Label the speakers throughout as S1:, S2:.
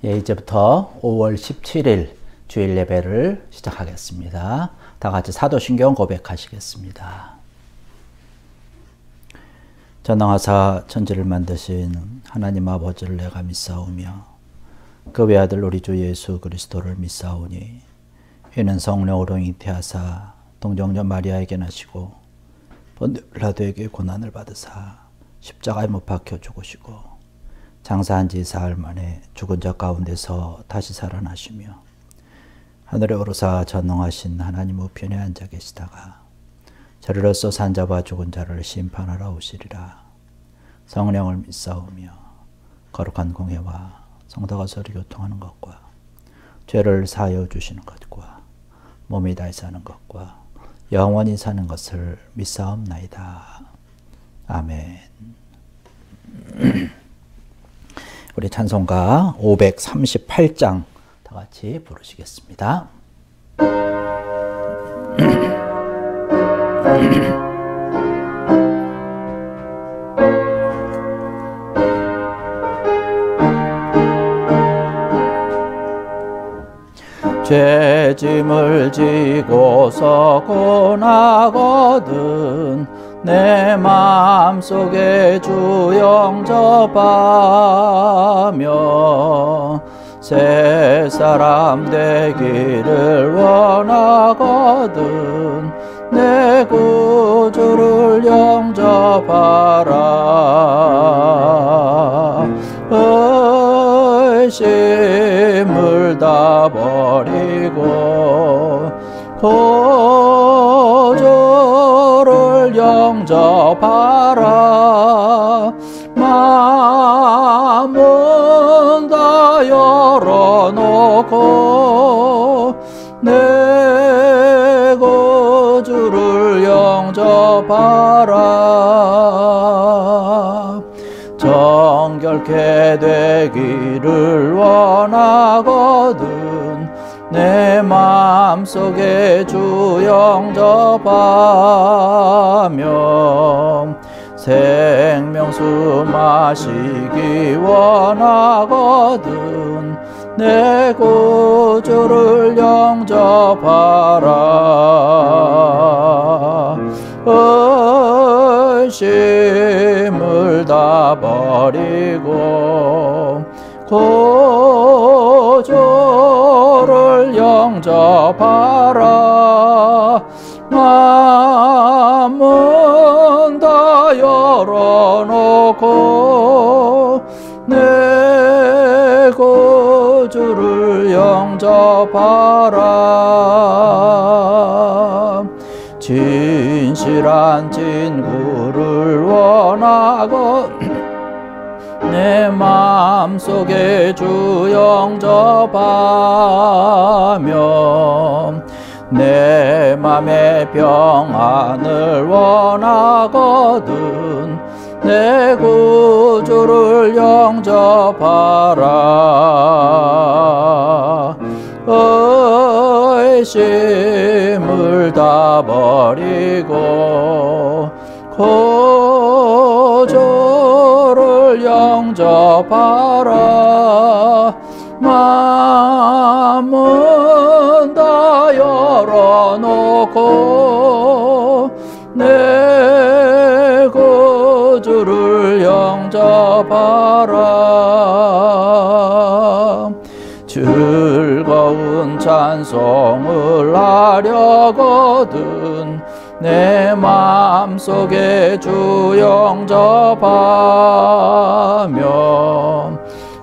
S1: 예, 이제부터 5월 17일 주일 예배를 시작하겠습니다. 다 같이 사도신경 고백하시겠습니다. 전능하사 천지를 만드신 하나님 아버지를 내가 믿사오며 그 외아들 우리 주 예수 그리스도를 믿사오니 이는 성령으로 잉태하사 동정녀 마리아에게 나시고 본디오 빌라도에게 고난을 받으사 십자가에 못 박혀 죽으시고 장사한 지 사흘 만에 죽은 자 가운데서 다시 살아나시며 하늘에 오르사 전능하신 하나님 우편에 앉아 계시다가 저리로서 산 자와 죽은 자를 심판하러 오시리라. 성령을 믿사오며 거룩한 공회와 성도가 서로 교통하는 것과 죄를 사하여 주시는 것과 몸이 다시 사는 것과 영원히 사는 것을 믿사옵나이다. 아멘. 우리 찬송가 538장 다 같이 부르시겠습니다. 죄짐을 지고서 고나거든 내 마음속에 주 영접하며 새 사람 되기를 원하거든 내 구주를 영접하라. 의심을 다 버리고 구주를 영접하라. 마음은 다 열어놓고 내 구주를 영접하라. 정결케 되기를 원하거든 내 마음속에 주 영접하며 생명수 마시기 원하거든 내 구주를 영접하라. 의심을 다 버리고 구주를 영접하라. 마음은 다 열어놓고 내 구주를 영접하라. 진실한 친구를 원하고 내 마음속에 주 영접하며 내 맘의 평안을 원하거든 내 구주를 영접하라. 의심을 다 버리고 구주를 영접하라. 마음은 다 열어놓고 내 구주를 영접하라. 즐거운 찬송을 하려거든 내 마음속에 주 영접하며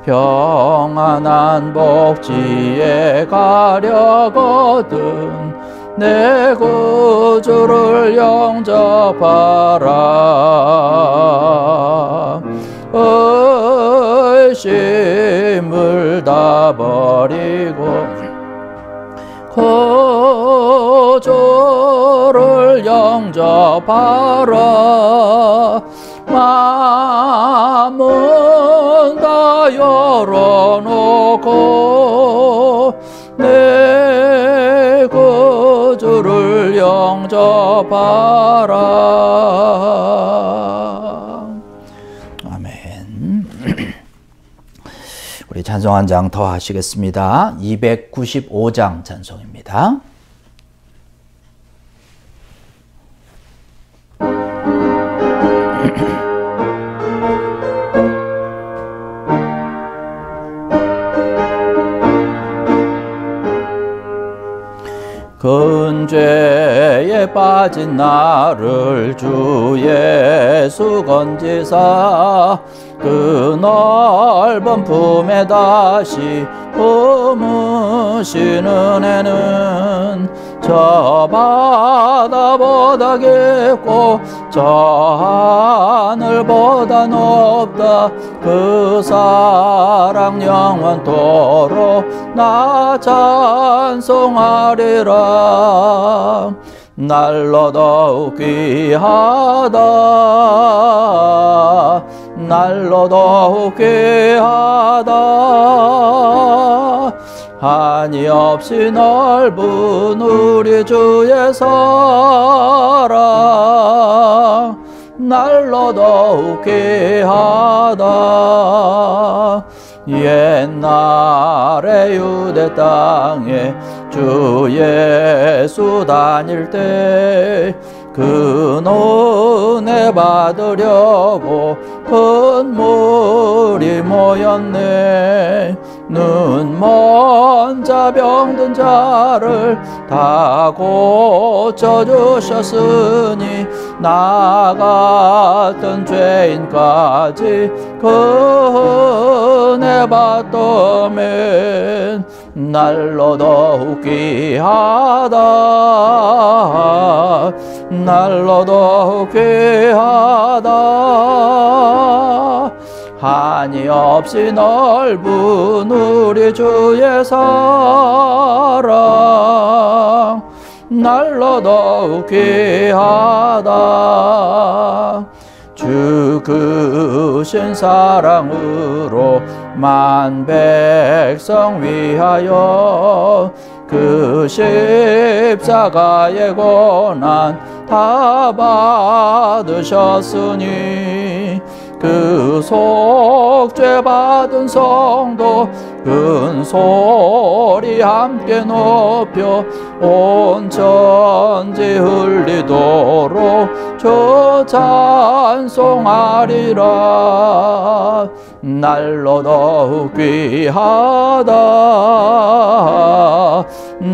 S1: 평안한 복지에 가려거든 내 구주를 영접하라. 의심을 다 버리고 구주를 영접하라. 마음은 다 열어놓고 내 구주를 영접하라. 아멘. 우리 찬송 한 장 더 하시겠습니다. 295장 찬송입니다. 근죄에 빠진 나를 주 예수 건지사 그 넓은 품에 다시 품으신 은혜는 저 바다보다 깊고 저 하늘보다 높다. 그 사랑 영원토록 나 찬송하리라. 날로 더욱 귀하다. 날로 더욱 귀하다. 한이 없이 넓은 우리 주의 사랑 날로 더욱 귀하다. 옛날에 유대 땅에 주 예수 다닐 때 그 은혜 받으려고 큰 무리 모였네. 눈먼 자 병든 자를 다 고쳐주셨으니 나 같은 죄인까지 그 은혜 받더면 날로 더욱 귀하다. 날로 더욱 귀하다. 한이 없이 넓은 우리 주의 사랑 날로 더욱 귀하다. 주 크신 사랑으로 만 백성 위하여 그 십자가의 고난 다 받으셨으니 그 속죄 받은 성도 큰 소리 함께 높여 온 천지 흘리도록 주 찬송하리라. 날로 더욱 귀하다.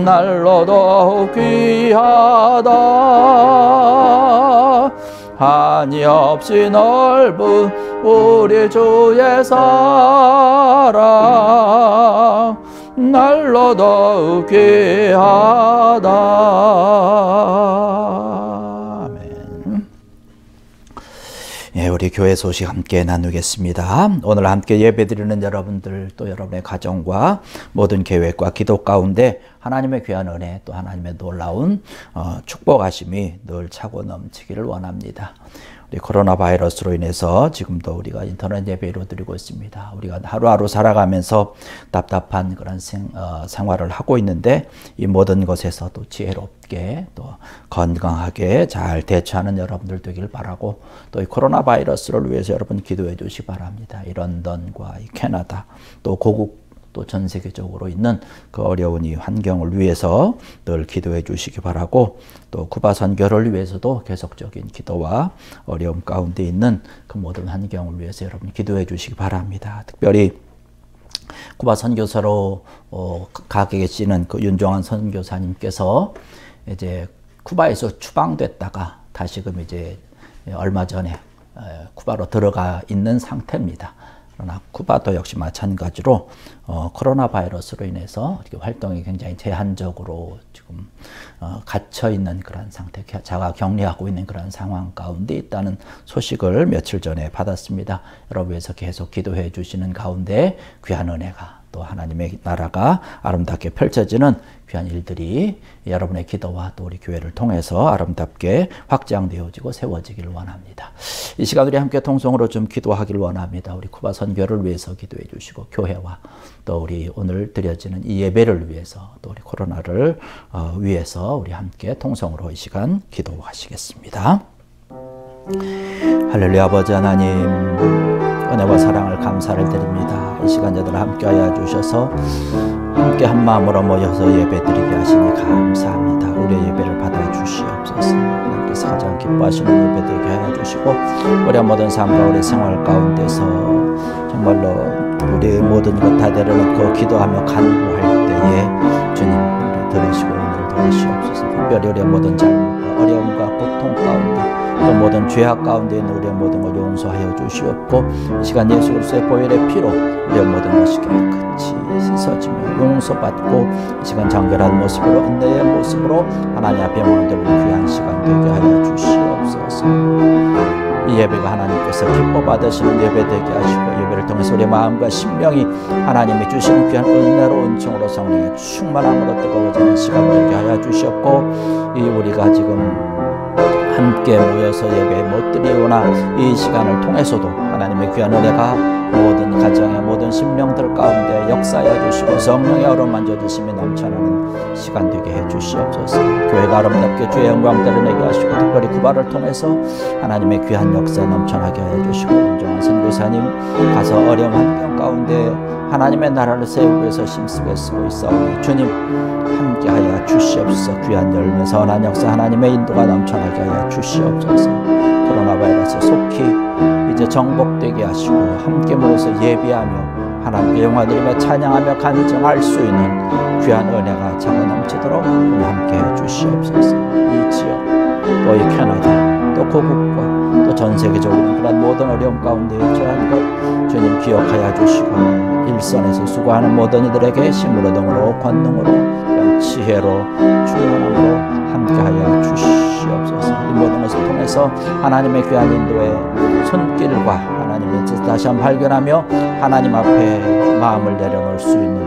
S1: 날로 더욱 귀하다. 한이 없이 넓은 우리 주의 사랑 날로 더욱 귀하다. 아멘. 예, 우리 교회 소식 함께 나누겠습니다. 오늘 함께 예배드리는 여러분들 또 여러분의 가정과 모든 계획과 기도 가운데 하나님의 귀한 은혜 또 하나님의 놀라운 축복하심이 늘 차고 넘치기를 원합니다. 우리 코로나 바이러스로 인해서 지금도 우리가 인터넷 예배로 드리고 있습니다. 우리가 하루하루 살아가면서 답답한 그런 생활을 하고 있는데 이 모든 것에서 또 지혜롭게 또 건강하게 잘 대처하는 여러분들 되길 바라고 또 이 코로나 바이러스를 위해서 여러분 기도해 주시기 바랍니다. 이 런던과 이 캐나다 또 고국 또 전 세계적으로 있는 그 어려운 이 환경을 위해서 늘 기도해 주시기 바라고 또 쿠바 선교를 위해서도 계속적인 기도와 어려움 가운데 있는 그 모든 환경을 위해서 여러분 기도해 주시기 바랍니다. 특별히 쿠바 선교사로 가 계시는 그 윤종환 선교사님께서 이제 쿠바에서 추방됐다가 다시금 이제 얼마 전에 쿠바로 들어가 있는 상태입니다. 그러나 쿠바도 역시 마찬가지로 코로나 바이러스로 인해서 이렇게 활동이 굉장히 제한적으로 지금 갇혀 있는 그런 상태, 자가 격리하고 있는 그런 상황 가운데 있다는 소식을 며칠 전에 받았습니다. 여러분 위해서 계속 기도해 주시는 가운데 귀한 은혜가 또 하나님의 나라가 아름답게 펼쳐지는 귀한 일들이 여러분의 기도와 또 우리 교회를 통해서 아름답게 확장되어지고 세워지기를 원합니다. 이 시간 우리 함께 통성으로 좀 기도하기를 원합니다. 우리 쿠바 선교를 위해서 기도해 주시고 교회와 또 우리 오늘 드려지는 이 예배를 위해서 또 우리 코로나를 위해서 우리 함께 통성으로 이 시간 기도하시겠습니다. 할렐루야. 아버지 하나님, 은혜와 사랑을 감사를 드립니다. 이 시간 저들 함께하여 주셔서 함께 한 마음으로 모여서 예배드리게 하시니 감사합니다. 우리의 예배를 받아 주시옵소서. 하나님께서 가장 기뻐하시는 예배되게 하여 주시고 우리의 모든 삶과 우리 생활 가운데서 정말로 우리의 모든 것 다 내려놓고 기도하며 간구할 때에 주님 우리 들으시고 오늘 도와주시옵소서. 특별히 우리의 모든 잘못과 어려움과 고통 가운데 또 모든 죄악 가운데 있는 우리의 모든 걸 용서하여 주시옵고 이 시간 예수 그리스도의 보혈의 피로 우리의 모든 것이 깨끗이 씻어지며 용서받고 이 시간 장결한 모습으로 은혜의 모습으로 하나님 앞에 모여드는 귀한 시간 되게 하여 주시옵소서. 이 예배가 하나님께서 기뻐 받으시는 예배 되게 하시고 예배를 통해서 우리의 마음과 심령이 하나님이 주시는 귀한 은혜로 은총으로 성령의 충만함으로 뜨거워지는 시간 되게 하여 주시옵고 이 우리가 지금 함께 모여서 예배 못 드리오나 이 시간을 통해서도 하나님의 귀한 은혜가 모든 가정의 모든 심령들 가운데 역사하여 주시고 성령의 얼음 만져주심이 넘쳐나는 시간 되게 해주시옵소서. 교회가 아름답게 주의 영광 드러내게 하시고 특별히 그 발을 통해서 하나님의 귀한 역사 넘쳐나게 하여 주시고 온전한 선교사님 가서 어려운 환경 가운데 하나님의 나라를 세우기 위해서 힘쓰게 쓰고 있사오니 주님 함께하여 주시옵소서. 귀한 열매 선한 역사 하나님의 인도가 넘쳐나게 하여 주시옵소서. 코로나 바이러스 속히 이제 정복되게 하시고 함께 모여서 예배하며 하나님께 영광 드리며 찬양하며 간증할 수 있는 귀한 은혜가 차고 넘치도록 함께해 주시옵소서. 이 지역 또 이 캐나다 또 고국과 또 전 세계적으로 그런 모든 어려움 가운데 처한 것 주님 기억하여 주시고 일선에서 수고하는 모든 이들에게 힘으로 등으로 권능으로 지혜로 충만함으로 함께하여 주시옵소서. 이 모든 것을 통해서 하나님의 귀한 인도의 손길과 하나님의 뜻을 다시 한번 발견하며 하나님 앞에 마음을 내려놓을 수 있는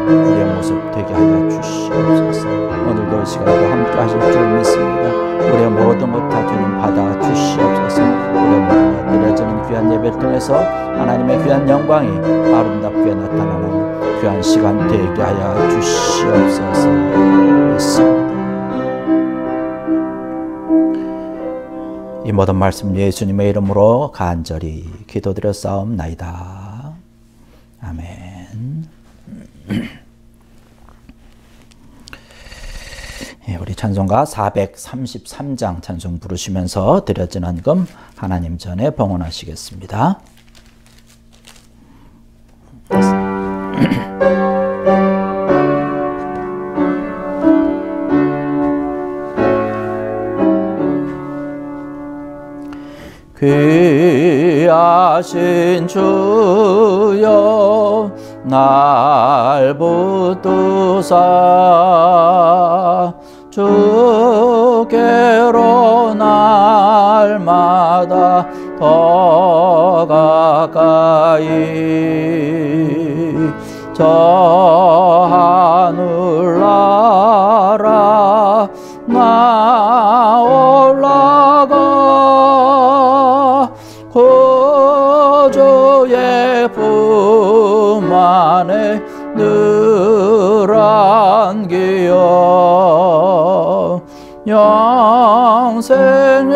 S1: 우리의 모습 되게 하여 주시옵소서. 오늘도 이 시간에도 함께 하실 줄 믿습니다. 우리의 모든 것 다 주님 받아 주시옵소서. 우리의 모든 것 드려지는 귀한 예배를 통해서 하나님의 귀한 영광이 아름답게 나타나는 귀한 시간 되게 하여 주시옵소서. 믿습니다. 이 모든 말씀 예수님의 이름으로 간절히 기도드렸사옵나이다. 아멘. 우리 찬송가 433장 찬송 부르시면서 드려진 헌금 하나님 전에 봉헌하시겠습니다. 귀하신 주여 날 붙드사 주께로 날마다 더 가까이 저 하늘나라 나 올라가 구주의 품 안에 늘 안기어 영생의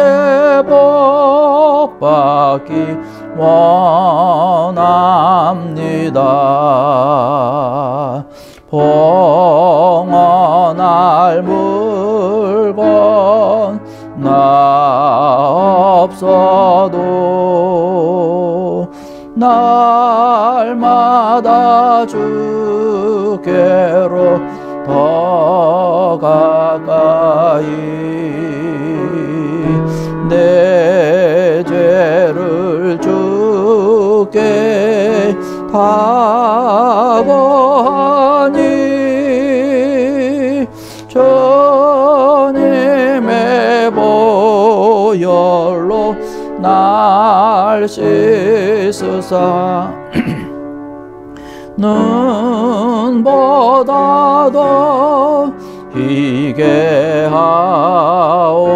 S1: 복 받기 원합니다. 봉헌할 물건 나 없어도 날마다 주께로 더 가까이 내 죄를 주께 다 고하니 주님의 보혈로 날 씻으사 눈보다도 희게 하옵소서.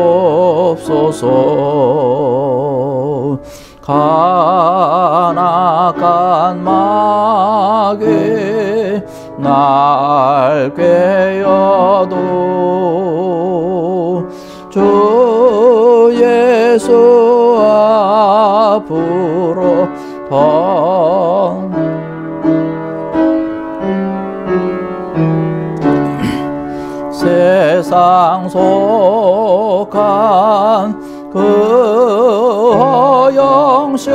S1: 가나간 마귀 날 꿰어도 주 예수 부르던 세상 속한 그 허영심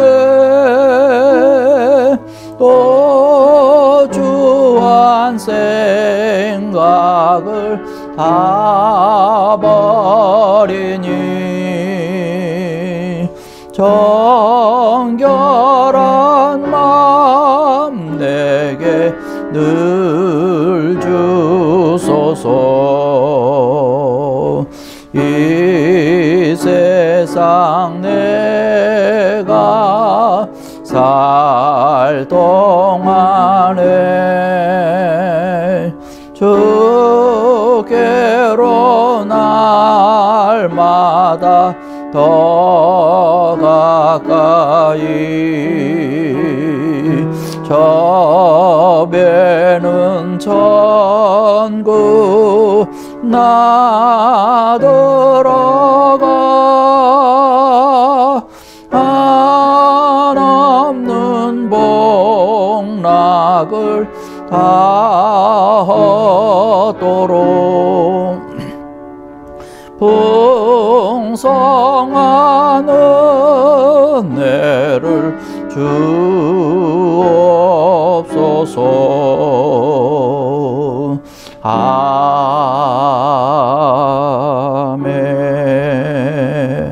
S1: 또 주한 생각을 다 버리니 정결한 마음 내게 늘 주소서. 이 세상 내가 살 동안에 주께로 날마다 더 가까이 저 배는 천국 나 들어가 한없는 복락을 다 얻도록 풍성한 은혜를 주옵소서.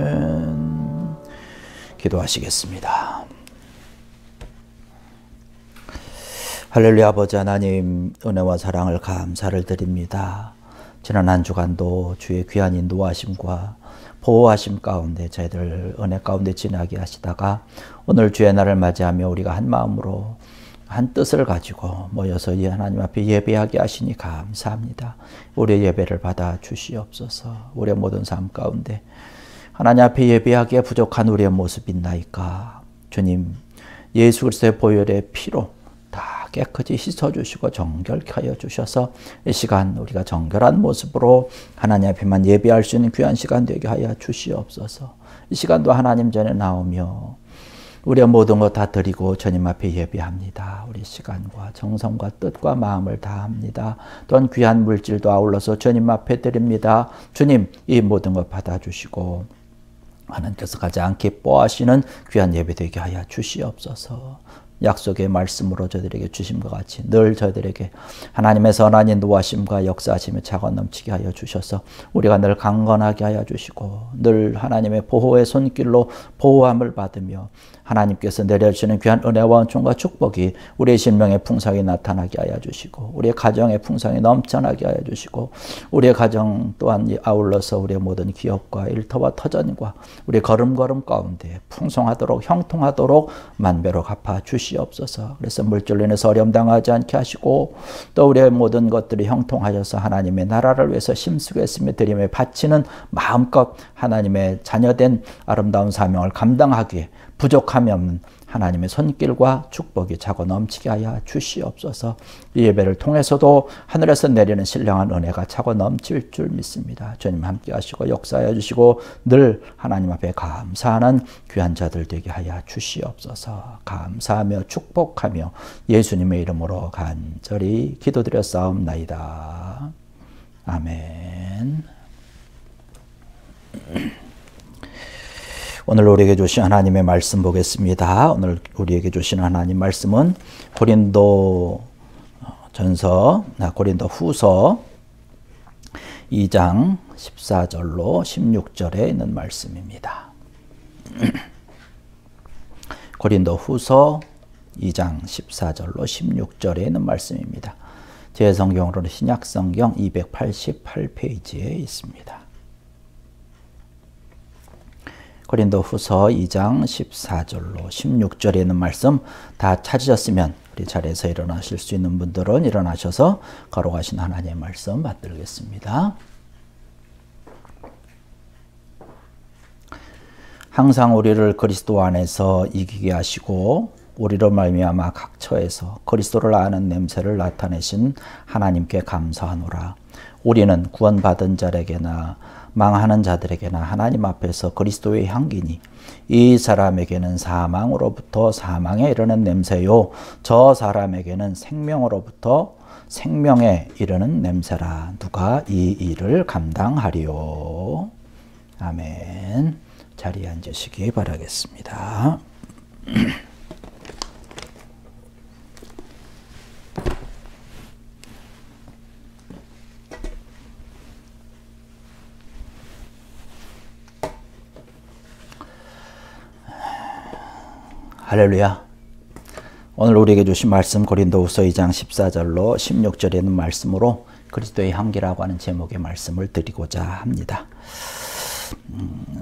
S1: 아멘. 기도하시겠습니다. 할렐루야. 아버지 하나님, 은혜와 사랑을 감사를 드립니다. 지난 한 주간도 주의 귀한 인도하심과 보호하심 가운데 저희들 은혜 가운데 지나게 하시다가 오늘 주의 날을 맞이하며 우리가 한 마음으로 한 뜻을 가지고 모여서 이 하나님 앞에 예배하게 하시니 감사합니다. 우리의 예배를 받아 주시옵소서. 우리의 모든 삶 가운데 하나님 앞에 예배하기에 부족한 우리의 모습 있나이까. 주님, 예수 그리스도의 보혈의 피로 다 깨끗이 씻어주시고 정결케 하여 주셔서 이 시간 우리가 정결한 모습으로 하나님 앞에만 예배할 수 있는 귀한 시간 되게 하여 주시옵소서. 이 시간도 하나님 전에 나오며 우리의 모든 것 다 드리고 주님 앞에 예배합니다. 우리 시간과 정성과 뜻과 마음을 다합니다. 또한 귀한 물질도 아울러서 주님 앞에 드립니다. 주님, 이 모든 것 받아주시고 하나님께서 가장 기뻐하시는 귀한 예배 되게 하여 주시옵소서. 약속의 말씀으로 저희들에게 주신 것 같이 늘 저희들에게 하나님의 선한 인도하심과 역사하심에 차고 넘치게 하여 주셔서 우리가 늘 강건하게 하여 주시고 늘 하나님의 보호의 손길로 보호함을 받으며 하나님께서 내려주시는 귀한 은혜와 은총과 축복이 우리의 심령의 풍성이 나타나게 하여 주시고 우리의 가정의 풍성이 넘쳐나게 하여 주시고 우리의 가정 또한 아울러서 우리의 모든 기업과 일터와 터전과 우리의 걸음걸음 가운데 풍성하도록 형통하도록 만배로 갚아 주시옵소서. 그래서 물질로 인해서 어려움 당하지 않게 하시고 또 우리의 모든 것들이 형통하여서 하나님의 나라를 위해서 심수겠으며 드림에 바치는 마음껏 하나님의 자녀된 아름다운 사명을 감당하기에 부족함이 없는 하나님의 손길과 축복이 차고 넘치게 하여 주시옵소서. 이 예배를 통해서도 하늘에서 내리는 신령한 은혜가 차고 넘칠 줄 믿습니다. 주님 함께 하시고 역사하여 주시고 늘 하나님 앞에 감사하는 귀한 자들 되게 하여 주시옵소서. 감사하며 축복하며 예수님의 이름으로 간절히 기도드렸사옵나이다. 아멘. 오늘 우리에게 주신 하나님의 말씀 보겠습니다. 오늘 우리에게 주신 하나님 말씀은 고린도 후서 2장 14절로 16절에 있는 말씀입니다. 고린도 후서 2장 14절로 16절에 있는 말씀입니다. 제 성경으로는 신약성경 288페이지에 있습니다. 고린도 후서 2장 14절로 16절에 있는 말씀 다 찾으셨으면 우리 자리에서 일어나실 수 있는 분들은 일어나셔서 걸어가신 하나님의 말씀 받들겠습니다. 항상 우리를 그리스도 안에서 이기게 하시고 우리로 말미암아 각 처에서 그리스도를 아는 냄새를 나타내신 하나님께 감사하노라. 우리는 구원받은 자에게나 망하는 자들에게나 하나님 앞에서 그리스도의 향기니 이 사람에게는 사망으로부터 사망에 이르는 냄새요 저 사람에게는 생명으로부터 생명에 이르는 냄새라. 누가 이 일을 감당하리요. 아멘. 자리에 앉으시기 바라겠습니다. 할렐루야. 오늘 우리에게 주신 말씀 고린도후서 2장 14절로 16절에 있는 말씀으로 그리스도의 향기라고 하는 제목의 말씀을 드리고자 합니다.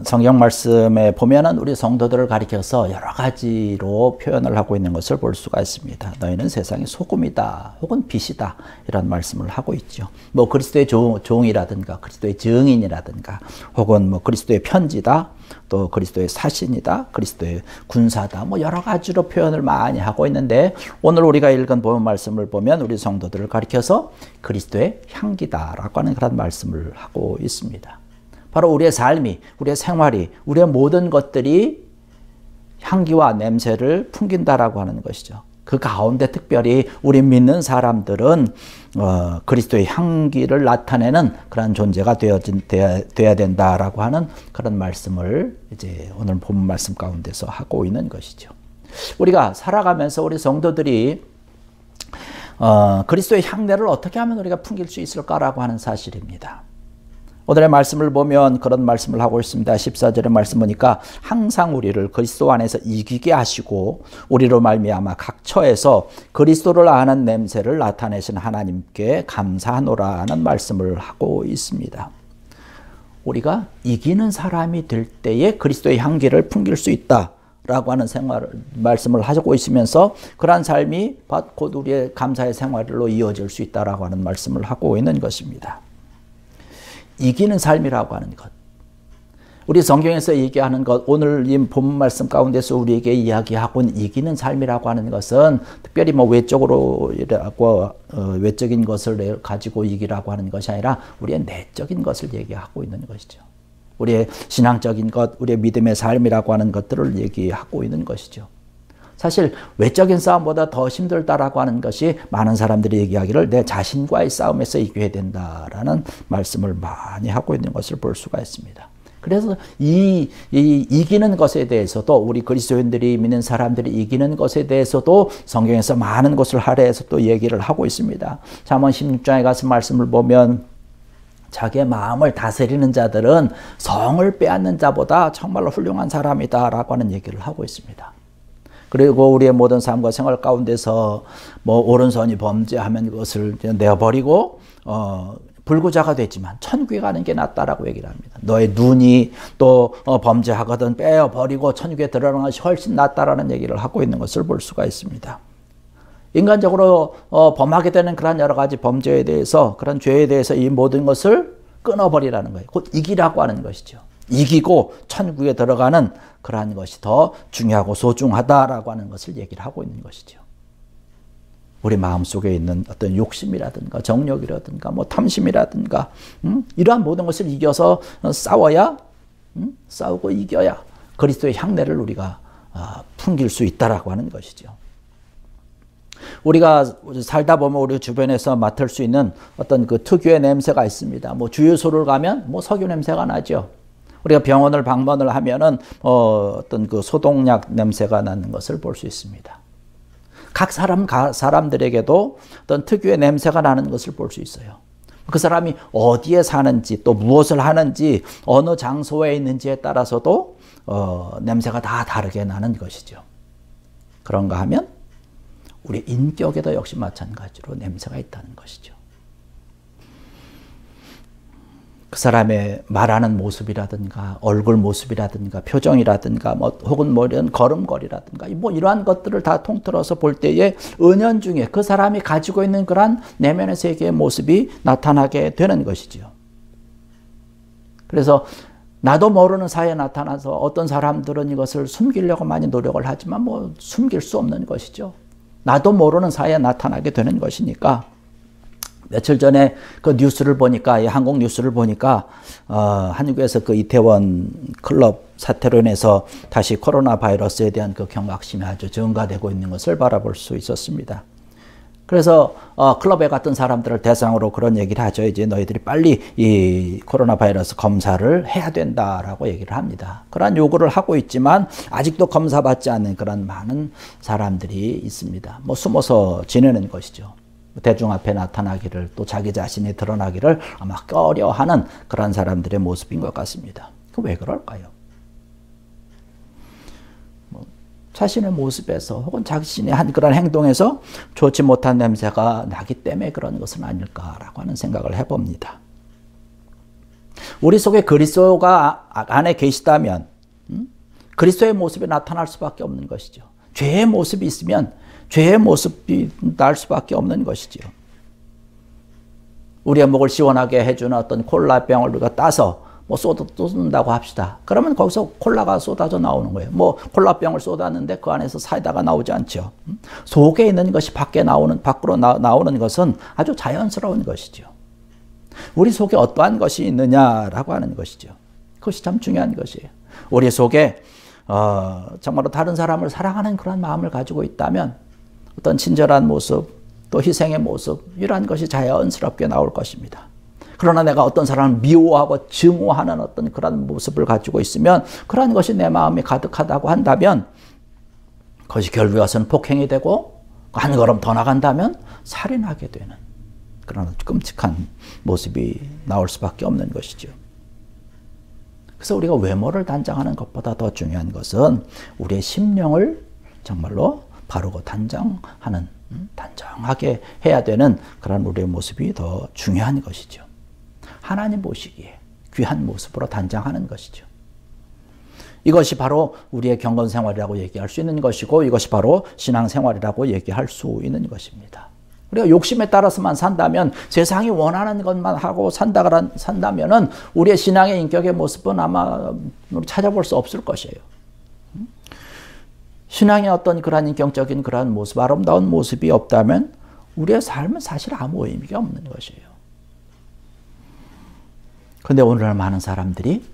S1: 성경 말씀에 보면은 우리 성도들을 가리켜서 여러 가지로 표현을 하고 있는 것을 볼 수가 있습니다. 너희는 세상의 소금이다 혹은 빛이다 이런 말씀을 하고 있죠. 뭐 그리스도의 종이라든가 그리스도의 증인이라든가 혹은 뭐 그리스도의 편지다 또 그리스도의 사신이다 그리스도의 군사다 뭐 여러 가지로 표현을 많이 하고 있는데 오늘 우리가 읽은 본문 말씀을 보면 우리 성도들을 가리켜서 그리스도의 향기다라고 하는 그런 말씀을 하고 있습니다. 바로 우리의 삶이, 우리의 생활이, 우리의 모든 것들이 향기와 냄새를 풍긴다라고 하는 것이죠. 그 가운데 특별히 우리 믿는 사람들은 그리스도의 향기를 나타내는 그런 존재가 되어야 된다라고 하는 그런 말씀을 이제 오늘 본문 말씀 가운데서 하고 있는 것이죠. 우리가 살아가면서 우리 성도들이 그리스도의 향내를 어떻게 하면 우리가 풍길 수 있을까라고 하는 사실입니다. 오늘의 말씀을 보면 그런 말씀을 하고 있습니다. 14절의 말씀 보니까 항상 우리를 그리스도 안에서 이기게 하시고 우리로 말미암아 각 처에서 그리스도를 아는 냄새를 나타내신 하나님께 감사하노라 하는 말씀을 하고 있습니다. 우리가 이기는 사람이 될 때에 그리스도의 향기를 풍길 수 있다 라고 하는 말씀을 하고 있으면서 그러한 삶이 곧 우리의 감사의 생활로 이어질 수 있다라고 하는 말씀을 하고 있는 것입니다. 이기는 삶이라고 하는 것. 우리 성경에서 얘기하는 것, 오늘 이 본문 말씀 가운데서 우리에게 이야기하고 있는 이기는 삶이라고 하는 것은 특별히 뭐 외적인 것을 가지고 이기라고 하는 것이 아니라 우리의 내적인 것을 얘기하고 있는 것이죠. 우리의 신앙적인 것, 우리의 믿음의 삶이라고 하는 것들을 얘기하고 있는 것이죠. 사실 외적인 싸움보다 더 힘들다라고 하는 것이 많은 사람들이 얘기하기를 내 자신과의 싸움에서 이겨야 된다라는 말씀을 많이 하고 있는 것을 볼 수가 있습니다. 그래서 이기는 것에 대해서도 우리 그리스도인들이 믿는 사람들이 이기는 것에 대해서도 성경에서 많은 것을 할애해서 또 얘기를 하고 있습니다. 잠언 16장에 가서 말씀을 보면 자기의 마음을 다스리는 자들은 성을 빼앗는 자보다 정말로 훌륭한 사람이다라고 하는 얘기를 하고 있습니다. 그리고 우리의 모든 삶과 생활 가운데서 뭐 오른손이 범죄하면 그것을 내어버리고 불구자가 되지만 천국에 가는 게 낫다라고 얘기를 합니다. 너의 눈이 또 범죄하거든 빼어버리고 천국에 들어가는 것이 훨씬 낫다라는 얘기를 하고 있는 것을 볼 수가 있습니다. 인간적으로 범하게 되는 그런 여러 가지 범죄에 대해서 그런 죄에 대해서 이 모든 것을 끊어버리라는 거예요. 곧 이기라고 하는 것이죠. 이기고 천국에 들어가는 그러한 것이 더 중요하고 소중하다라고 하는 것을 얘기를 하고 있는 것이죠. 우리 마음속에 있는 어떤 욕심이라든가 정욕이라든가 뭐 탐심이라든가 이러한 모든 것을 이겨서 싸워야 싸우고 이겨야 그리스도의 향내를 우리가 풍길 수 있다라고 하는 것이죠. 우리가 살다 보면 우리 주변에서 맡을 수 있는 어떤 그 특유의 냄새가 있습니다. 뭐 주유소를 가면 뭐 석유 냄새가 나죠. 우리가 병원을 방문을 하면은 어떤 그 소독약 냄새가 나는 것을 볼 수 있습니다. 각 사람들에게도 어떤 특유의 냄새가 나는 것을 볼 수 있어요. 그 사람이 어디에 사는지 또 무엇을 하는지 어느 장소에 있는지에 따라서도 냄새가 다 다르게 나는 것이죠. 그런가 하면 우리 인격에도 역시 마찬가지로 냄새가 있다는 것이죠. 그 사람의 말하는 모습이라든가 얼굴 모습이라든가 표정이라든가 뭐 혹은 뭐 이런 걸음걸이라든가 뭐 이러한 것들을 다 통틀어서 볼 때에 은연중에 그 사람이 가지고 있는 그러한 내면의 세계의 모습이 나타나게 되는 것이죠. 그래서 나도 모르는 사이에 나타나서 어떤 사람들은 이것을 숨기려고 많이 노력을 하지만 뭐 숨길 수 없는 것이죠. 나도 모르는 사이에 나타나게 되는 것이니까 며칠 전에 그 뉴스를 보니까, 이 한국 뉴스를 보니까, 한국에서 그 이태원 클럽 사태로 인해서 다시 코로나 바이러스에 대한 그 경각심이 아주 증가되고 있는 것을 바라볼 수 있었습니다. 그래서 클럽에 갔던 사람들을 대상으로 그런 얘기를 하죠. 이제 너희들이 빨리 이 코로나 바이러스 검사를 해야 된다라고 얘기를 합니다. 그런 요구를 하고 있지만 아직도 검사받지 않는 그런 많은 사람들이 있습니다. 뭐 숨어서 지내는 것이죠. 대중 앞에 나타나기를, 또 자기 자신이 드러나기를 아마 꺼려하는 그런 사람들의 모습인 것 같습니다. 그 왜 그럴까요? 자신의 모습에서 혹은 자신의 한 그런 행동에서 좋지 못한 냄새가 나기 때문에 그런 것은 아닐까라고 하는 생각을 해봅니다. 우리 속에 그리스도가 안에 계시다면 그리스도의 모습이 나타날 수밖에 없는 것이죠. 죄의 모습이 있으면 죄의 모습이 날 수밖에 없는 것이지요. 우리의 목을 시원하게 해주는 어떤 콜라병을 우리가 따서 뭐 쏟는다고 합시다. 그러면 거기서 콜라가 쏟아져 나오는 거예요. 뭐 콜라병을 쏟았는데 그 안에서 사이다가 나오지 않죠. 속에 있는 것이 밖으로 나오는 것은 아주 자연스러운 것이죠. 우리 속에 어떠한 것이 있느냐라고 하는 것이죠. 그것이 참 중요한 것이에요. 우리 속에 정말로 다른 사람을 사랑하는 그런 마음을 가지고 있다면 어떤 친절한 모습, 또 희생의 모습, 이러한 것이 자연스럽게 나올 것입니다. 그러나 내가 어떤 사람을 미워하고 증오하는 어떤 그런 모습을 가지고 있으면 그런 것이 내 마음이 가득하다고 한다면 그것이 결국에 와서는 폭행이 되고 한 걸음 더 나간다면 살인하게 되는 그런 끔찍한 모습이 나올 수밖에 없는 것이죠. 그래서 우리가 외모를 단장하는 것보다 더 중요한 것은 우리의 심령을 정말로 바르고 단정하게 해야 되는 그런 우리의 모습이 더 중요한 것이죠. 하나님 보시기에 귀한 모습으로 단장하는 것이죠. 이것이 바로 우리의 경건생활이라고 얘기할 수 있는 것이고 이것이 바로 신앙생활이라고 얘기할 수 있는 것입니다. 우리가 욕심에 따라서만 산다면, 세상이 원하는 것만 하고 산다면은 우리의 신앙의 인격의 모습은 아마 찾아볼 수 없을 것이에요. 신앙의 어떤 그러한 인격적인 그러한 모습, 아름다운 모습이 없다면 우리의 삶은 사실 아무 의미가 없는 것이에요. 그런데 오늘날 많은 사람들이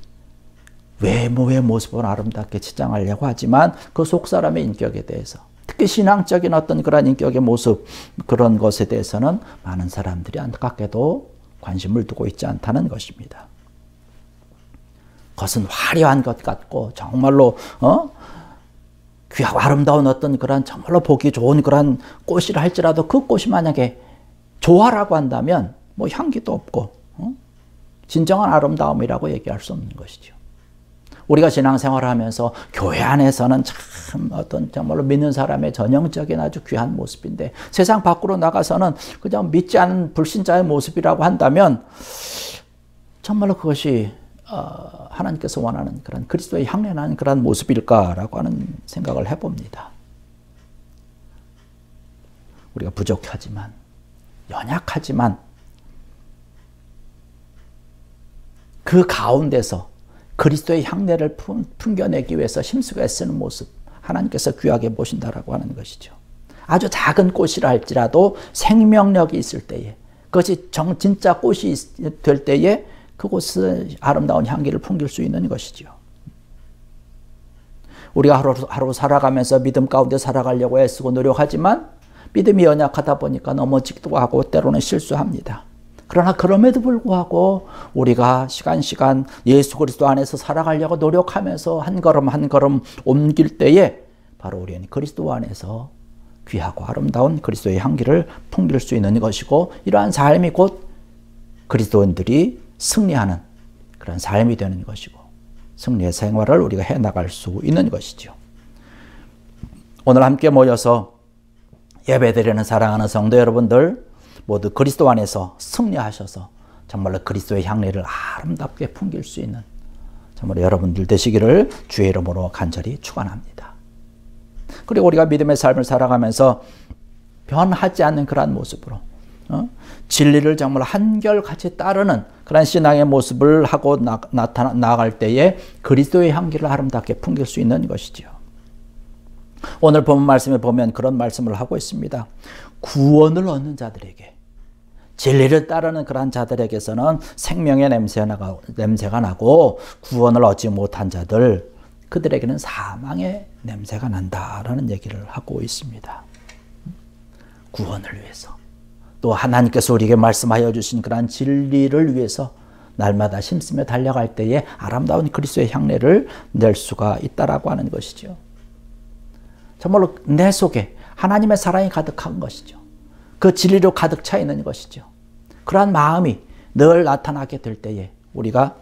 S1: 외모의 모습을 아름답게 치장하려고 하지만 그 속사람의 인격에 대해서, 특히 신앙적인 어떤 그런 인격의 모습, 그런 것에 대해서는 많은 사람들이 안타깝게도 관심을 두고 있지 않다는 것입니다. 그것은 화려한 것 같고 정말로 귀하고 아름다운 어떤 그런 정말로 보기 좋은 그런 꽃이라 할지라도 그 꽃이 만약에 조화라고 한다면 뭐 향기도 없고 진정한 아름다움이라고 얘기할 수 없는 것이죠. 우리가 신앙생활을 하면서 교회 안에서는 참 어떤 정말로 믿는 사람의 전형적인 아주 귀한 모습인데 세상 밖으로 나가서는 그냥 믿지 않는 불신자의 모습이라고 한다면 정말로 그것이 하나님께서 원하는 그런 그리스도의 향례나는 그런 모습일까라고 하는 생각을 해봅니다. 우리가 부족하지만, 연약하지만 그 가운데서 그리스도의 향례를 풍겨내기 위해서 힘쓰고 애쓰는 모습, 하나님께서 귀하게 보신다라고 하는 것이죠. 아주 작은 꽃이라 할지라도 생명력이 있을 때에, 그것이 진짜 꽃이 될 때에 그곳은 아름다운 향기를 풍길 수 있는 것이죠. 우리가 하루 살아가면서 믿음 가운데 살아가려고 애쓰고 노력하지만 믿음이 연약하다 보니까 넘어지기도 하고 때로는 실수합니다. 그러나 그럼에도 불구하고 우리가 시간 예수 그리스도 안에서 살아가려고 노력하면서 한 걸음 한 걸음 옮길 때에 바로 우리는 그리스도 안에서 귀하고 아름다운 그리스도의 향기를 풍길 수 있는 것이고, 이러한 삶이 곧 그리스도인들이 승리하는 그런 삶이 되는 것이고 승리의 생활을 우리가 해나갈 수 있는 것이죠. 오늘 함께 모여서 예배드리는 사랑하는 성도 여러분들 모두 그리스도 안에서 승리하셔서 정말로 그리스도의 향례를 아름답게 풍길 수 있는 정말 여러분들 되시기를 주의 이름으로 간절히 축원합니다. 그리고 우리가 믿음의 삶을 살아가면서 변하지 않는 그러한 모습으로 진리를 정말 한결같이 따르는 그런 신앙의 모습을 하고 나아갈 때에 그리스도의 향기를 아름답게 풍길 수 있는 것이죠. 오늘 본 말씀에 보면 그런 말씀을 하고 있습니다. 구원을 얻는 자들에게 진리를 따르는 그러한 자들에게서는 생명의 냄새가 나고 구원을 얻지 못한 자들, 그들에게는 사망의 냄새가 난다라는 얘기를 하고 있습니다. 구원을 위해서, 또 하나님께서 우리에게 말씀하여 주신 그러한 진리를 위해서 날마다 힘쓰며 달려갈 때에 아름다운 그리스도의 향내를 낼 수가 있다라고 하는 것이죠. 정말로 내 속에 하나님의 사랑이 가득한 것이죠. 그 진리로 가득 차 있는 것이죠. 그러한 마음이 늘 나타나게 될 때에 우리가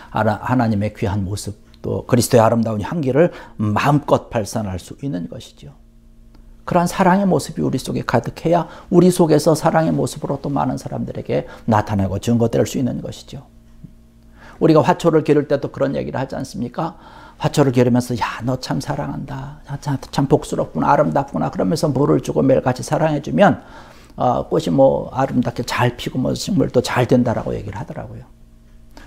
S1: 하나님의 귀한 모습, 또 그리스도의 아름다운 향기를 마음껏 발산할 수 있는 것이죠. 그러한 사랑의 모습이 우리 속에 가득해야 우리 속에서 사랑의 모습으로 또 많은 사람들에게 나타나고 증거될 수 있는 것이죠. 우리가 화초를 기를 때도 그런 얘기를 하지 않습니까? 화초를 기르면서 야, 너 참 사랑한다. 참 복스럽구나, 아름답구나. 그러면서 물을 주고 매일같이 사랑해주면 꽃이 뭐 아름답게 잘 피고 뭐 식물도 잘 된다라고 얘기를 하더라고요.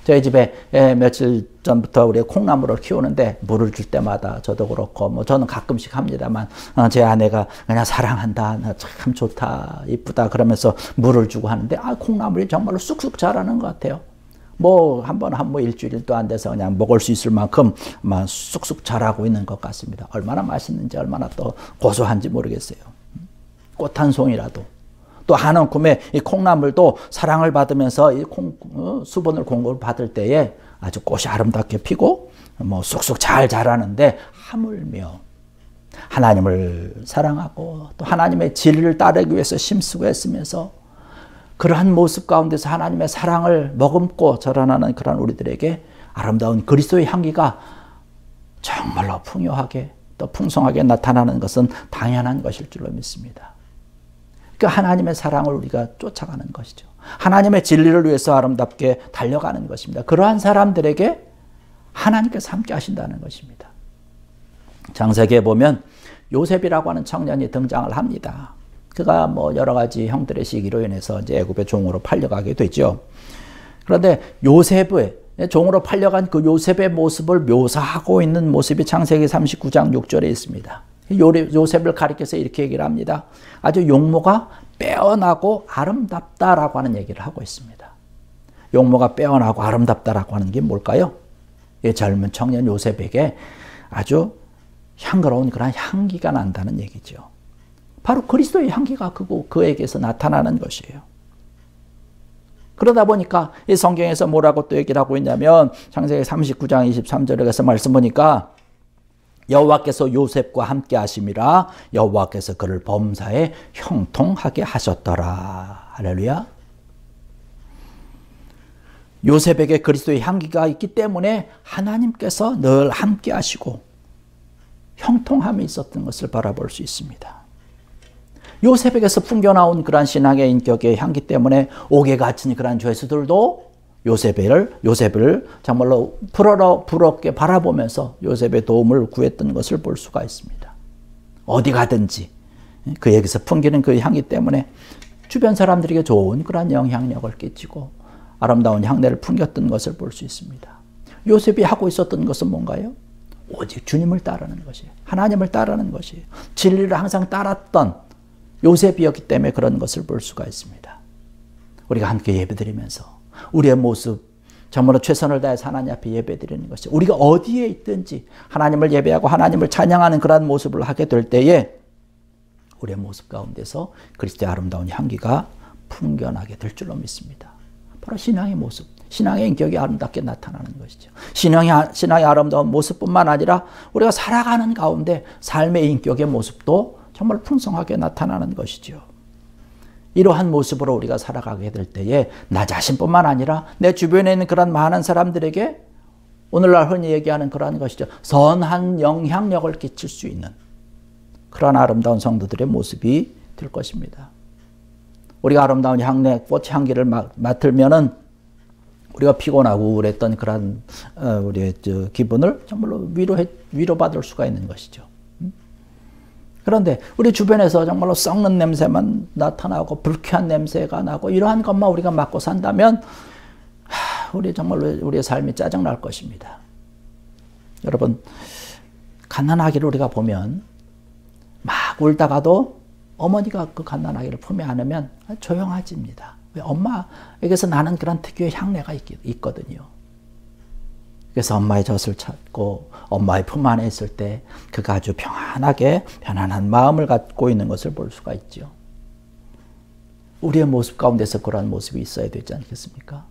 S1: 저희 집에 며칠 전부터 우리 콩나물을 키우는데 물을 줄 때마다 저도 그렇고 뭐 저는 가끔씩 합니다만 제 아내가 그냥 사랑한다, 참 좋다, 이쁘다 그러면서 물을 주고 하는데 콩나물이 정말로 쑥쑥 자라는 것 같아요. 뭐 뭐 일주일도 안 돼서 그냥 먹을 수 있을 만큼 막 쑥쑥 자라고 있는 것 같습니다. 얼마나 맛있는지 얼마나 또 고소한지 모르겠어요. 꽃 한 송이라도. 또 한 움큼의 이 콩나물도 사랑을 받으면서 이 수분을 공급을 받을 때에 아주 꽃이 아름답게 피고 뭐 쑥쑥 잘 자라는데, 하물며 하나님을 사랑하고 또 하나님의 진리를 따르기 위해서 힘쓰고 애쓰면서 그러한 모습 가운데서 하나님의 사랑을 머금고 자라나는 그런 우리들에게 아름다운 그리스도의 향기가 정말로 풍요하게 또 풍성하게 나타나는 것은 당연한 것일 줄로 믿습니다. 그 하나님의 사랑을 우리가 쫓아가는 것이죠. 하나님의 진리를 위해서 아름답게 달려가는 것입니다. 그러한 사람들에게 하나님께서 함께 하신다는 것입니다. 창세기에 보면 요셉이라고 하는 청년이 등장을 합니다. 그가 뭐 여러 가지 형들의 시기로 인해서 이제 애굽의 종으로 팔려가게 되죠. 그런데 요셉의 종으로 팔려간 그 요셉의 모습을 묘사하고 있는 모습이 창세기 39장 6절에 있습니다. 요셉을 가리켜서 이렇게 얘기를 합니다. 아주 용모가 빼어나고 아름답다라고 하는 얘기를 하고 있습니다. 용모가 빼어나고 아름답다라고 하는 게 뭘까요? 이 젊은 청년 요셉에게 아주 향그러운 그런 향기가 난다는 얘기죠. 바로 그리스도의 향기가 그에게서 나타나는 것이에요. 그러다 보니까 이 성경에서 뭐라고 또 얘기를 하고 있냐면 창세기 39장 23절에 가서 말씀 보니까 여호와께서 요셉과 함께 하심이라 여호와께서 그를 범사에 형통하게 하셨더라. 할렐루야. 요셉에게 그리스도의 향기가 있기 때문에 하나님께서 늘 함께 하시고 형통함이 있었던 것을 바라볼 수 있습니다. 요셉에게서 풍겨나온 그러한 신앙의 인격의 향기 때문에 옥에 갇힌 그러한 죄수들도 요셉을 정말로 부럽게 바라보면서 요셉의 도움을 구했던 것을 볼 수가 있습니다. 어디 가든지 그에게서 풍기는 그 향기 때문에 주변 사람들에게 좋은 그러한 영향력을 끼치고 아름다운 향내를 풍겼던 것을 볼 수 있습니다. 요셉이 하고 있었던 것은 뭔가요? 오직 주님을 따르는 것이에요. 하나님을 따르는 것이에요. 진리를 항상 따랐던 요셉이었기 때문에 그런 것을 볼 수가 있습니다. 우리가 함께 예배드리면서 우리의 모습 정말로 최선을 다해서 하나님 앞에 예배드리는 것이죠. 우리가 어디에 있든지 하나님을 예배하고 하나님을 찬양하는 그러한 모습을 하게 될 때에 우리의 모습 가운데서 그리스도의 아름다운 향기가 풍겨나게 될 줄로 믿습니다. 바로 신앙의 모습, 신앙의 인격이 아름답게 나타나는 것이죠. 신앙의 아름다운 모습뿐만 아니라 우리가 살아가는 가운데 삶의 인격의 모습도 정말 풍성하게 나타나는 것이죠. 이러한 모습으로 우리가 살아가게 될 때에 나 자신뿐만 아니라 내 주변에 있는 그런 많은 사람들에게 오늘날 흔히 얘기하는 그러한 것이죠. 선한 영향력을 끼칠 수 있는 그런 아름다운 성도들의 모습이 될 것입니다. 우리가 아름다운 향내, 꽃 향기를 맡으면은 우리가 피곤하고 우울했던 그런 우리의 기분을 정말로 위로받을 수가 있는 것이죠. 그런데 우리 주변에서 정말로 썩는 냄새만 나타나고 불쾌한 냄새가 나고 이러한 것만 우리가 맡고 산다면 우리 정말로 우리의 삶이 짜증날 것입니다. 여러분, 가난하기를 우리가 보면 막 울다가도 어머니가 그 갓난아기를 품에 안으면 조용해집니다. 왜? 엄마에게서 나는 그런 특유의 향내가 있거든요. 그래서 엄마의 젖을 찾고 엄마의 품 안에 있을 때 그가 아주 편안한 마음을 갖고 있는 것을 볼 수가 있죠. 우리의 모습 가운데서 그러한 모습이 있어야 되지 않겠습니까?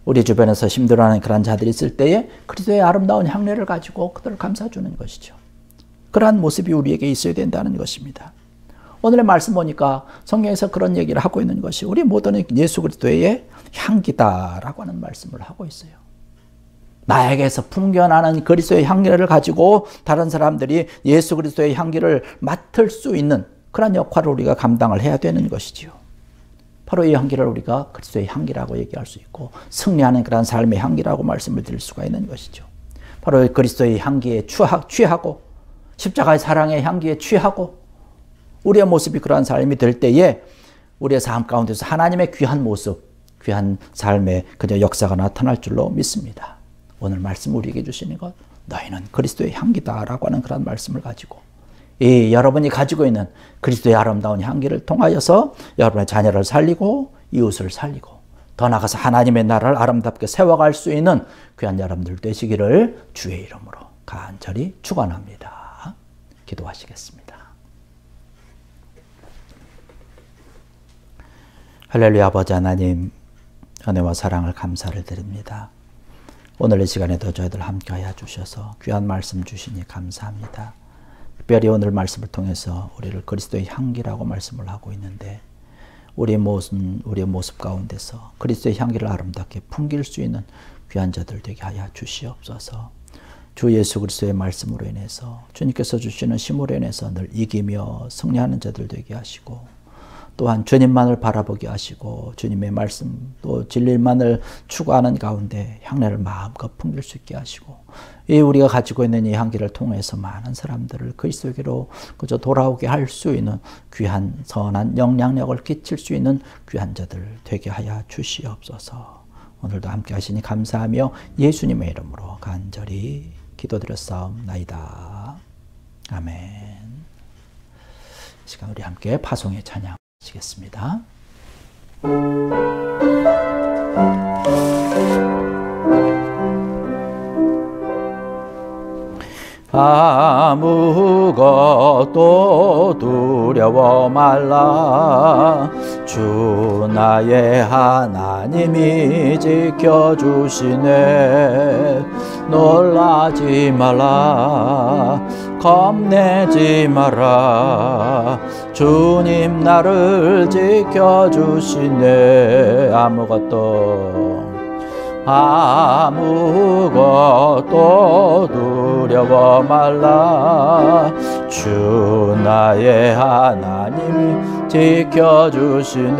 S1: 우리 주변에서 힘들어하는 그런 자들이 있을 때에 그리스도의 아름다운 향내를 가지고 그들을 감싸주는 것이죠. 그러한 모습이 우리에게 있어야 된다는 것입니다. 오늘의 말씀 보니까 성경에서 그런 얘기를 하고 있는 것이 우리 모두는 예수 그리스도의 향기다라고 하는 말씀을 하고 있어요. 나에게서 풍겨나는 그리스도의 향기를 가지고 다른 사람들이 예수 그리스도의 향기를 맡을 수 있는 그런 역할을 우리가 감당을 해야 되는 것이지요. 바로 이 향기를 우리가 그리스도의 향기라고 얘기할 수 있고 승리하는 그런 삶의 향기라고 말씀을 드릴 수가 있는 것이죠. 바로 그리스도의 향기에 취하고 십자가의 사랑의 향기에 취하고 우리의 모습이 그러한 삶이 될 때에 우리의 삶 가운데서 하나님의 귀한 모습, 귀한 삶의 그저 역사가 나타날 줄로 믿습니다. 오늘 말씀 우리에게 주시는 것, 너희는 그리스도의 향기다라고 하는 그런 말씀을 가지고 이 여러분이 가지고 있는 그리스도의 아름다운 향기를 통하여서 여러분의 자녀를 살리고 이웃을 살리고 더 나아가서 하나님의 나라를 아름답게 세워갈 수 있는 귀한 여러분들 되시기를 주의 이름으로 간절히 축원합니다. 기도하시겠습니다. 할렐루야. 아버지 하나님, 은혜와 사랑을 감사를 드립니다. 오늘 이 시간에도 저희들 함께하여 주셔서 귀한 말씀 주시니 감사합니다. 특별히 오늘 말씀을 통해서 우리를 그리스도의 향기라고 말씀을 하고 있는데 우리의 모습 가운데서 그리스도의 향기를 아름답게 풍길 수 있는 귀한 자들 되게 하여 주시옵소서. 주 예수 그리스도의 말씀으로 인해서 주님께서 주시는 힘으로 인해서 늘 이기며 승리하는 자들 되게 하시고 또한 주님만을 바라보게 하시고 주님의 말씀 또 진리만을 추구하는 가운데 향내를 마음껏 풍길 수 있게 하시고 이 우리가 가지고 있는 이 향기를 통해서 많은 사람들을 그리스도에게로 그저 돌아오게 할 수 있는 귀한 선한 영향력을 끼칠 수 있는 귀한 자들 되게 하여 주시옵소서. 오늘도 함께 하시니 감사하며 예수님의 이름으로 간절히 기도드렸사옵나이다. 아멘. 이 시간 우리 함께 파송의 찬양 하시겠습니다. 아무것도 두려워 말라. 주 나의 하나님이 지켜주시네. 놀라지 말라. 겁내지 마라. 주님 나를 지켜주시네. 아무것도 두려워 말라. 주 나의 하나님이 지켜주시네.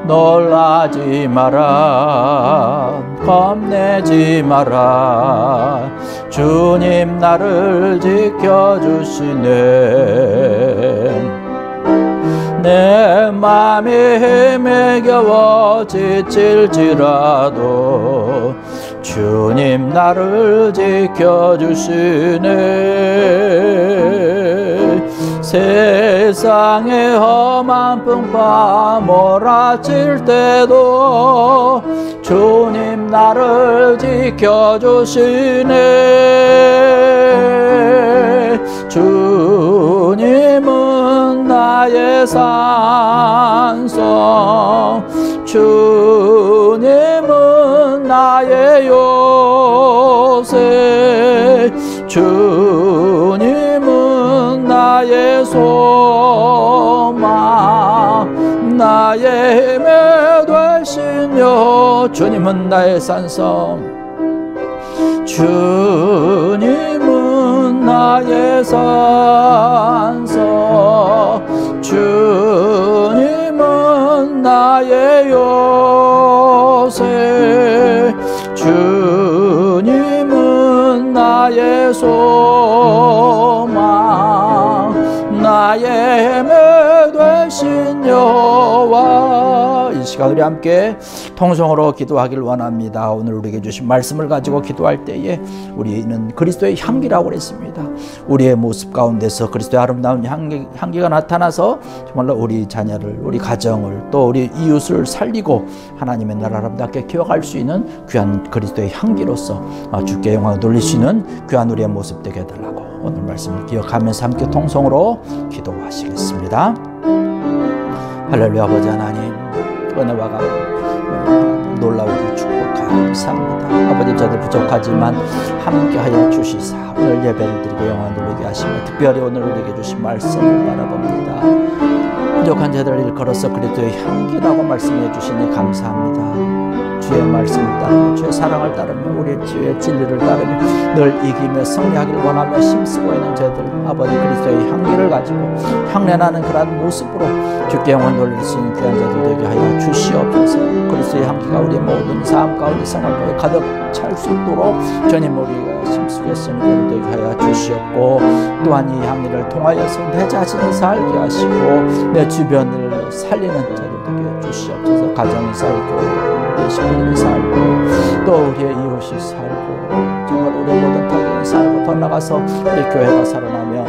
S1: 놀라지 마라. 겁내지 마라. 주님 나를 지켜주시네. 내 맘이 힘에 겨워 지칠지라도 주님 나를 지켜주시네. 세상의 험한 풍파 몰아칠 때도 주님 나를 지켜주시네. 주님은 나의 산성, 주님은 나의 요새, 주님은 나의 소망, 나의 힘에 되신 여. 주님은 나의 산성, 주님은 나의 산성, 주님은 나의 요새, 주님은 나의 소망, 나의 힘에 되신 여호와. 이 시간 우리 함께 통성으로 기도하길 원합니다. 오늘 우리에게 주신 말씀을 가지고 기도할 때에 우리는 그리스도의 향기라고 그랬습니다. 우리의 모습 가운데서 그리스도의 아름다운 향기가 나타나서 정말로 우리 자녀를, 우리 가정을, 또 우리 이웃을 살리고 하나님의 나라를 아름답게 키워갈 수 있는 귀한 그리스도의 향기로서 주께 영광을 돌릴 수 있는 귀한 우리의 모습 되게 해달라고 오늘 말씀을 기억하면서 함께 통성으로 기도하시겠습니다. 할렐루야. 아버지 하나님, 은혜와 감동, 놀라우고 축복 감사합니다. 아버지, 저들 부족하지만 함께하여 주시사 오늘 예배를 드리고 영광 돌리게 하시며 특별히 오늘 우리에게 주신 말씀을 바라봅니다. 부족한 자들을 일컬어서 그리스도의 향기라고 말씀해 주시니 감사합니다. 주의 말씀을 따르며 주의 사랑을 따르며 우리의 주의 진리를 따르며 늘 이기며 승리하기를 원하며 힘쓰고 있는 저희들 아버지 그리스도의 향기를 가지고 향내나는 그러한 모습으로 주께 영광 돌릴 수 있는 귀한 자들 되게 하여 주시옵소서. 그리스도의 향기가 우리의 모든 삶 가운데 생활에 가득 찰 수 있도록 주님 우리가 힘쓰고 쓰는 되게 하여 주시옵고 또한 이 향기를 통하여서 내 자신을 살게 하시고 내 주변을 살리는 자들 되게 주시옵소서. 가정이 살고 우리 식구들이 살고 또 우리의 이웃이 살고 정말 우리의 모든 타격이 살고 더 나가서 우리 교회가 살아나며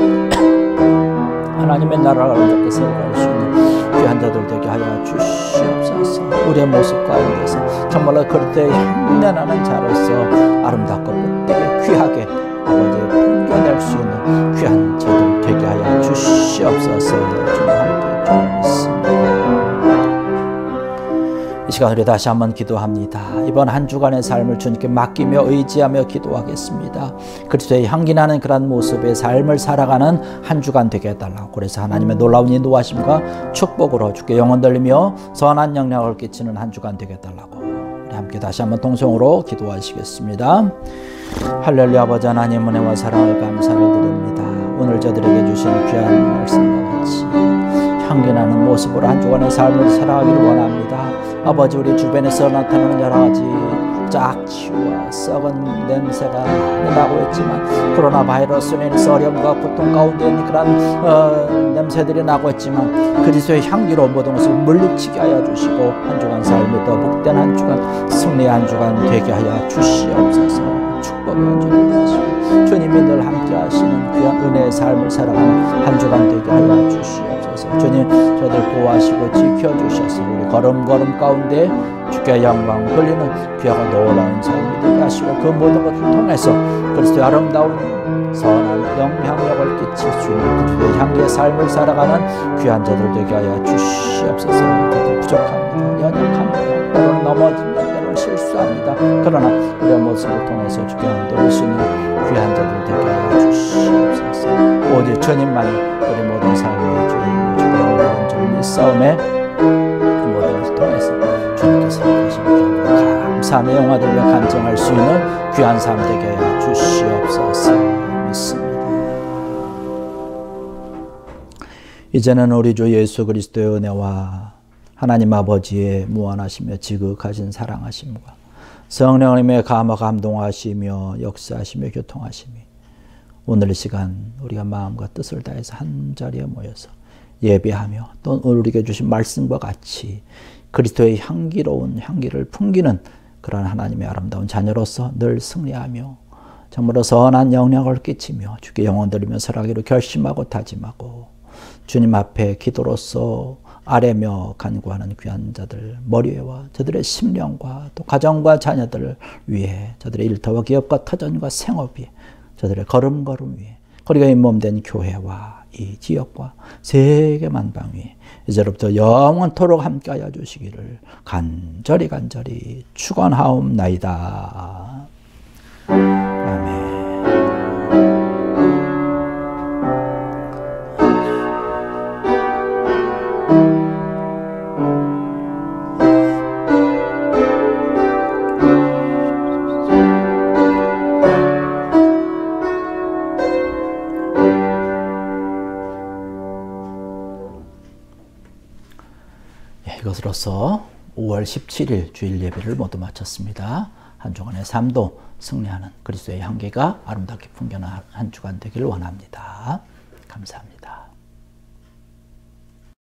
S1: 하나님의 나라를 아름답게 세워갈 수 있는 귀한 자들 되게 하여 주시옵소서. 우리의 모습 가운데서 정말로 그리스도의 향내나는 자로서 아름답고 복되게 귀하게 아버지의 풍겨낼 수 있는 귀한 자들 되게 하여 주시옵소서. 주님 함께 주옵습니다. 이 시간 우리 다시 한번 기도합니다. 이번 한 주간의 삶을 주님께 맡기며 의지하며 기도하겠습니다. 그리스도의 향기나는 그런 모습의 삶을 살아가는 한 주간 되게 해달라고 그래서 하나님의 놀라운 인도하심과 축복으로 주께 영혼 돌리며 선한 영향을 끼치는 한 주간 되게 해달라고 우리 함께 다시 한번 통성으로 기도하시겠습니다. 할렐루야. 아버지 하나님 은혜와 사랑을 감사를 드립니다. 오늘 저들에게 주신 귀한 말씀과 같이 향기나는 모습으로 한 주간의 삶을 살아가기를 원합니다. 아버지 우리 주변에서 나타나는 여러 가지 짝지와 썩은 냄새가 많이 나고 있지만 코로나 바이러스로 인해서 어려움과 고통 가운데 있는 그런 냄새들이 나고 있지만 그리스도의 향기로 모든 것을 물리치게 하여 주시고 한 주간 삶이 더 복된 한 주간 승리의 한 주간 되게 하여 주시옵소서. 축복의 한 주간 되게 하시고 주님이 늘 함께 하시는 귀한 은혜의 삶을 살아가는 한 주간 되게 하여 주시옵소서. 주님 저들 보호하시고 지켜주셔서 우리 걸음걸음 가운데 주께 영광 돌리는 귀하고 놀라운 삶이 되게 하시고 그 모든 것을 통해서 그리스도의 아름다운 선한 영향력을 끼칠 수 있는 그리스도의 향기의 삶을 살아가는 귀한 자들 되게 하여 주시옵소서. 저들 부족합니다. 연약합니다. 때로는 넘어집니다. 때로는 실수합니다. 그러나 우리의 모습을 통해서 주께 영광 돌릴 수 있는 귀한 자들 되게 하여 주시옵소서. 오직 주님만이 우리 모든 삶의 주인 주께 영광 돌리는 이 싸움에 그 모든 것을 통해서 주님께서 하시는 감사함의 영화들과 간증할 수 있는 귀한 삶 되게 하여 주시옵소서. 믿습니다. 이제는 우리 주 예수 그리스도의 은혜와 하나님 아버지의 무한하시며 지극하신 사랑하심과 성령님의 감화 감동하시며 역사하시며 교통하심이 오늘 이 시간 우리가 마음과 뜻을 다해서 한자리에 모여서 예배하며 또 우리에게 주신 말씀과 같이 그리스도의 향기로운 향기를 풍기는 그런 하나님의 아름다운 자녀로서 늘 승리하며 정말로 선한 영향을 끼치며 주께 영혼 드리며 살아가기로 결심하고 다짐하고 주님 앞에 기도로서 아뢰며 간구하는 귀한 자들 머리와 저들의 심령과 또 가정과 자녀들을 위해 저들의 일터와 기업과 터전과 생업이 저들의 걸음걸음 위에 거리가 잇몸된 교회와 이 지역과 세계 만방 위에 이제로부터 영원토록 함께하여 주시기를 간절히 축원하옵나이다. 아멘. 이것으로서 5월 17일 주일 예배를 모두 마쳤습니다. 한 주간의 삶도 승리하는 그리스도의 향기가 아름답게 풍겨나는 한 주간 되기를 원합니다. 감사합니다.